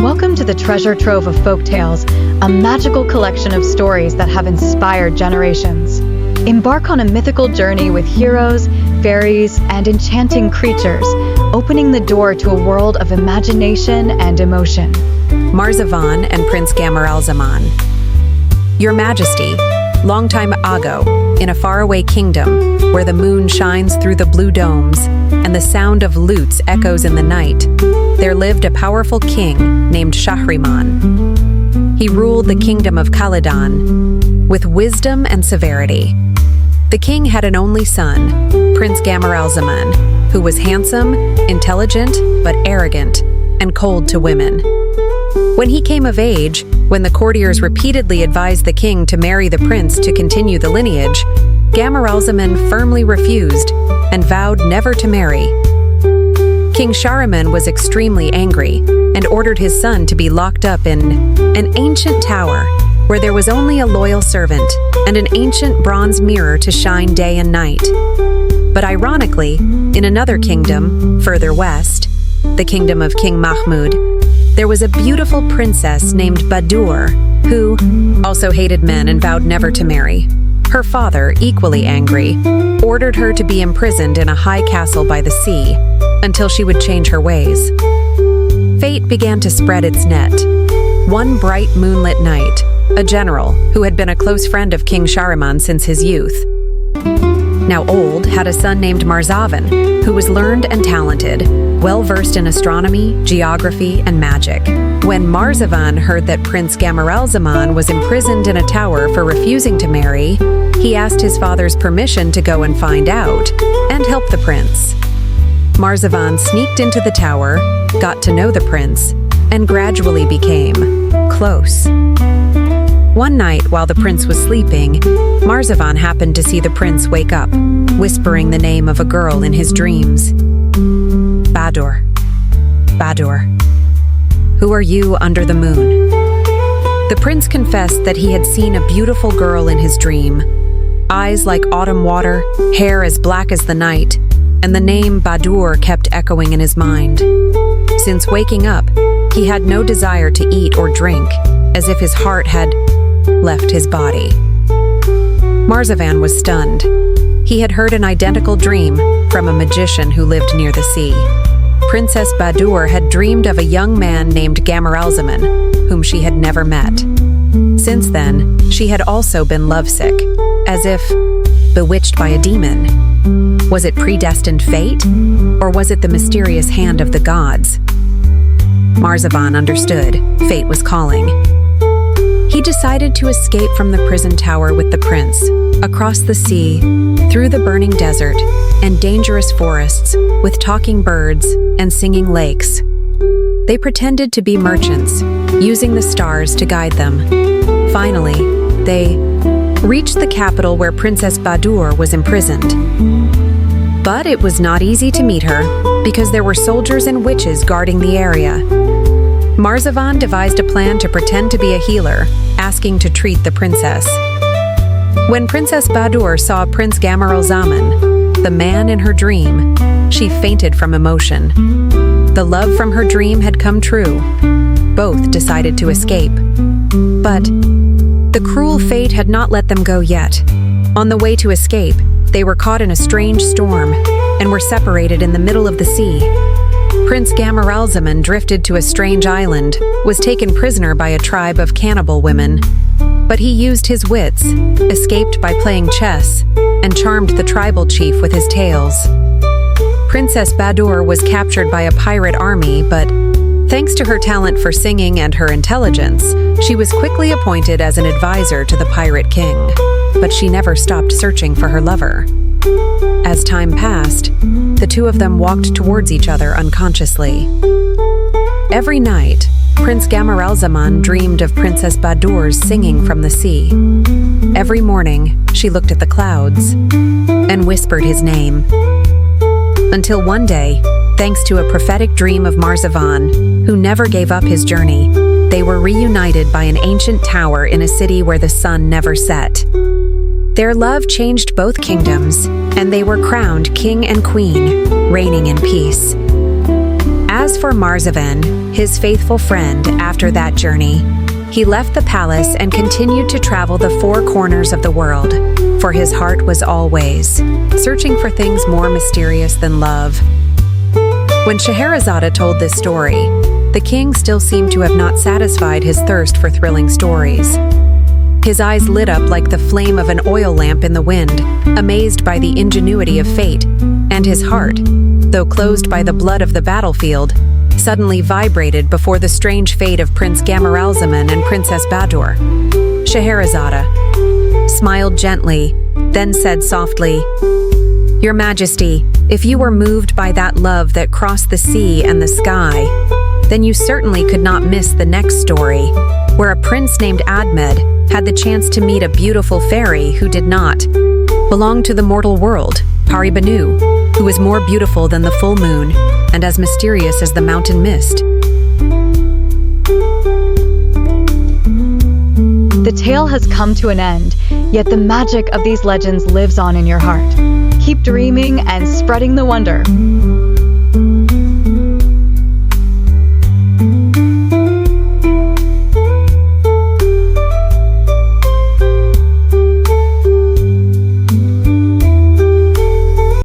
Welcome to the treasure trove of folktales, a magical collection of stories that have inspired generations. Embark on a mythical journey with heroes, fairies, and enchanting creatures, opening the door to a world of imagination and emotion. Marzavan and Prince Camaralzaman. Your Majesty, long time ago, in a faraway kingdom where the moon shines through the blue domes and the sound of lutes echoes in the night, there lived a powerful king named Shahriman. He ruled the kingdom of Khaledan with wisdom and severity. The king had an only son, Prince Camaralzaman, who was handsome, intelligent, but arrogant, and cold to women. When he came of age, when the courtiers repeatedly advised the king to marry the prince to continue the lineage, Camaralzaman firmly refused and vowed never to marry. King Shahriman was extremely angry and ordered his son to be locked up in an ancient tower where there was only a loyal servant and an ancient bronze mirror to shine day and night. But ironically, in another kingdom, further west, the kingdom of King Mahmud, there was a beautiful princess named Baddour, who also hated men and vowed never to marry. Her father, equally angry, ordered her to be imprisoned in a high castle by the sea until she would change her ways. Fate began to spread its net. One bright moonlit night, a general, who had been a close friend of King Shahriman since his youth, now old, had a son named Marzavan, who was learned and talented, well-versed in astronomy, geography, and magic. When Marzavan heard that Prince Camaralzaman was imprisoned in a tower for refusing to marry, he asked his father's permission to go and find out, and help the prince. Marzavan sneaked into the tower, got to know the prince, and gradually became close. One night, while the prince was sleeping, Marzavan happened to see the prince wake up, whispering the name of a girl in his dreams. Baddour. Baddour. Who are you under the moon? The prince confessed that he had seen a beautiful girl in his dream. Eyes like autumn water, hair as black as the night, and the name Baddour kept echoing in his mind. Since waking up, he had no desire to eat or drink, as if his heart had left his body. Marzavan was stunned. He had heard an identical dream from a magician who lived near the sea. Princess Baddour had dreamed of a young man named Camaralzaman, whom she had never met. Since then, she had also been lovesick, as if bewitched by a demon. Was it predestined fate, or was it the mysterious hand of the gods? Marzavan understood. Fate was calling. He decided to escape from the prison tower with the prince, across the sea, through the burning desert, and dangerous forests, with talking birds and singing lakes. They pretended to be merchants, using the stars to guide them. Finally, they reached the capital where Princess Baddour was imprisoned. But it was not easy to meet her, because there were soldiers and witches guarding the area. Marzavan devised a plan to pretend to be a healer, asking to treat the princess. When Princess Baddour saw Prince Camaralzaman, the man in her dream, she fainted from emotion. The love from her dream had come true. Both decided to escape. But the cruel fate had not let them go yet. On the way to escape, they were caught in a strange storm and were separated in the middle of the sea. Prince Camaralzaman drifted to a strange island, was taken prisoner by a tribe of cannibal women. But he used his wits, escaped by playing chess, and charmed the tribal chief with his tales. Princess Baddour was captured by a pirate army, but thanks to her talent for singing and her intelligence, she was quickly appointed as an advisor to the pirate king. But she never stopped searching for her lover. As time passed, the two of them walked towards each other unconsciously. Every night, Prince Camaralzaman dreamed of Princess Baddour's singing from the sea. Every morning, she looked at the clouds and whispered his name. Until one day, thanks to a prophetic dream of Marzavan, who never gave up his journey, they were reunited by an ancient tower in a city where the sun never set. Their love changed both kingdoms, and they were crowned king and queen, reigning in peace. As for Marzavan, his faithful friend after that journey. He left the palace and continued to travel the four corners of the world, for his heart was always searching for things more mysterious than love. When Scheherazade told this story, the king still seemed to have not satisfied his thirst for thrilling stories. His eyes lit up like the flame of an oil lamp in the wind, amazed by the ingenuity of fate, and his heart, though closed by the blood of the battlefield, suddenly vibrated before the strange fate of Prince Camaralzaman and Princess Baddour. Scheherazade smiled gently, then said softly, "Your Majesty, if you were moved by that love that crossed the sea and the sky, then you certainly could not miss the next story, where a prince named Ahmed had the chance to meet a beautiful fairy who did not belong to the mortal world, Pari-Banou, who was more beautiful than the full moon and as mysterious as the mountain mist." The tale has come to an end, yet the magic of these legends lives on in your heart. Keep dreaming and spreading the wonder.